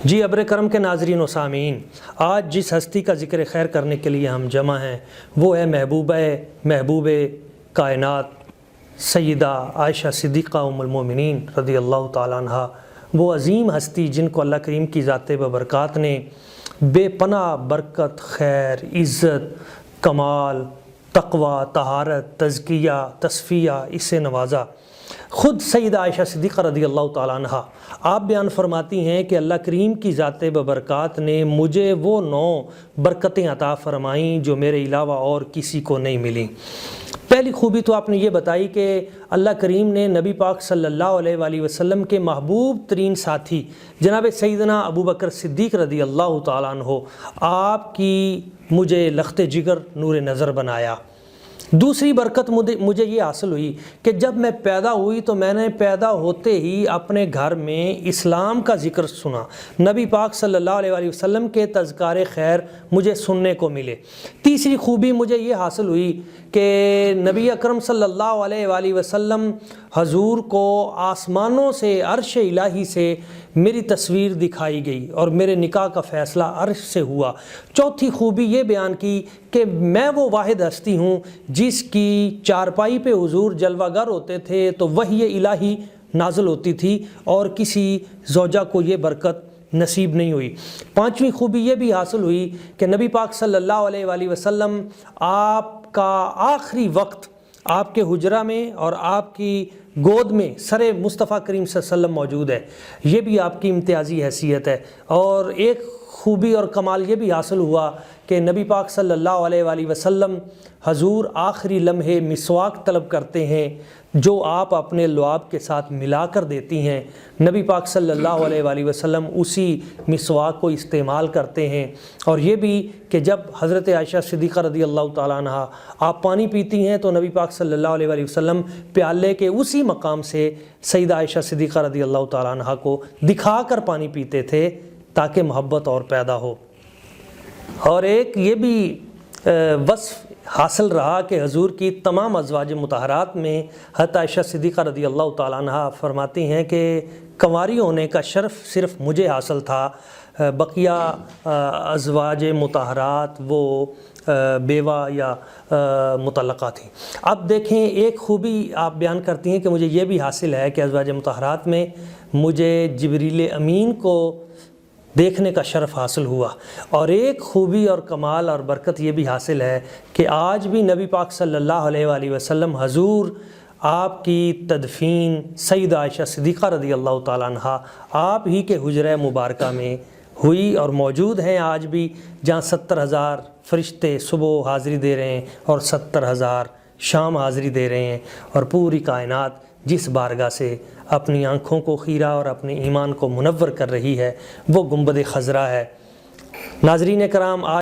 جی ابر کرم کے ناظرین و سامعین، آج جس ہستی کا ذکر خیر کرنے کے لیے ہم جمع ہیں وہ ہے محبوب کائنات سیدہ عائشہ صدیقہ ام المومنین رضی اللہ تعالیٰ عنہ، وہ عظیم ہستی جن کو اللہ کریم کی ذات ببرکات نے بے پناہ برکت، خیر، عزت، کمال، تقوی، طہارت، تزکیہ، تصفیہ اس سے نوازا۔ خود سیدہ عائشہ صدیقہ رضی اللہ تعالیٰ عنہ آپ بیان فرماتی ہیں کہ اللہ کریم کی ذات ببرکات نے مجھے وہ 9 برکتیں عطا فرمائیں جو میرے علاوہ اور کسی کو نہیں ملیں۔ پہلی خوبی تو آپ نے یہ بتائی کہ اللہ کریم نے نبی پاک صلی اللہ علیہ وآلہ وسلم کے محبوب ترین ساتھی جناب سیدنا ابوبکر صدیق رضی اللہ تعالیٰ عنہ آپ کی مجھے لخت جگر نور نظر بنایا۔ دوسری برکت مجھے یہ حاصل ہوئی کہ جب میں پیدا ہوئی تو میں نے پیدا ہوتے ہی اپنے گھر میں اسلام کا ذکر سنا، نبی پاک صلی اللہ علیہ وآلہ وسلم کے تذکار خیر مجھے سننے کو ملے۔ تیسری خوبی مجھے یہ حاصل ہوئی کہ نبی اکرم صلی اللہ علیہ وآلہ وسلم حضور کو آسمانوں سے، عرش الہی سے میری تصویر دکھائی گئی اور میرے نکاح کا فیصلہ عرش سے ہوا۔ چوتھی خوبی یہ بیان کی کہ میں وہ واحد ہستی ہوں جس کی چارپائی پہ حضور جلوہ گر ہوتے تھے تو وحی الہی نازل ہوتی تھی اور کسی زوجہ کو یہ برکت نصیب نہیں ہوئی۔ پانچویں خوبی یہ بھی حاصل ہوئی کہ نبی پاک صلی اللہ علیہ وآلہ وسلم آپ کا آخری وقت آپ کے حجرہ میں اور آپ کی گود میں سر مصطفیٰ کریم صلی اللہ علیہ وسلم موجود ہے، یہ بھی آپ کی امتیازی حیثیت ہے۔ اور ایک خوبی اور کمال یہ بھی حاصل ہوا کہ نبی پاک صلی اللہ علیہ وآلہ وسلم حضور آخری لمحے مسواک طلب کرتے ہیں جو آپ اپنے لعاب کے ساتھ ملا کر دیتی ہیں، نبی پاک صلی اللہ علیہ وآلہ وسلم اسی مسواک کو استعمال کرتے ہیں۔ اور یہ بھی کہ جب حضرت عائشہ صدیقہ رضی اللہ تعالیٰ عنہ آپ پانی پیتی ہیں تو نبی پاک صلی اللہ علیہ وآلہ وسلم پیالے کے اسی مقام سے سیدہ عائشہ صدیقہ رضی اللہ تعالیٰ عنہ کو دکھا کر پانی پیتے تھے تاکہ محبت اور پیدا ہو۔ اور ایک یہ بھی وصف حاصل رہا کہ حضور کی تمام ازواج مطہرات میں حضرت عائشہ صدیقہ رضی اللہ تعالیٰ عنہ فرماتی ہیں کہ کنواری ہونے کا شرف صرف مجھے حاصل تھا، بقیہ ازواج مطہرات وہ بیوہ یا مطلقہ تھیں۔ اب دیکھیں ایک خوبی آپ بیان کرتی ہیں کہ مجھے یہ بھی حاصل ہے کہ ازواج مطہرات میں مجھے جبریل امین کو دیکھنے کا شرف حاصل ہوا۔ اور ایک خوبی اور کمال اور برکت یہ بھی حاصل ہے کہ آج بھی نبی پاک صلی اللہ علیہ وآلہ وسلم حضور آپ کی تدفین سیدہ عائشہ صدیقہ رضی اللہ تعالیٰ عنہ آپ ہی کے حجرہ مبارکہ میں ہوئی اور موجود ہیں آج بھی، جہاں 70,000 فرشتے صبح حاضری دے رہے ہیں اور 70,000 شام حاضری دے رہے ہیں، اور پوری کائنات جس بارگاہ سے اپنی آنکھوں کو خیرہ اور اپنے ایمان کو منور کر رہی ہے وہ گنبد خضرا ہے۔ ناظرین کرام،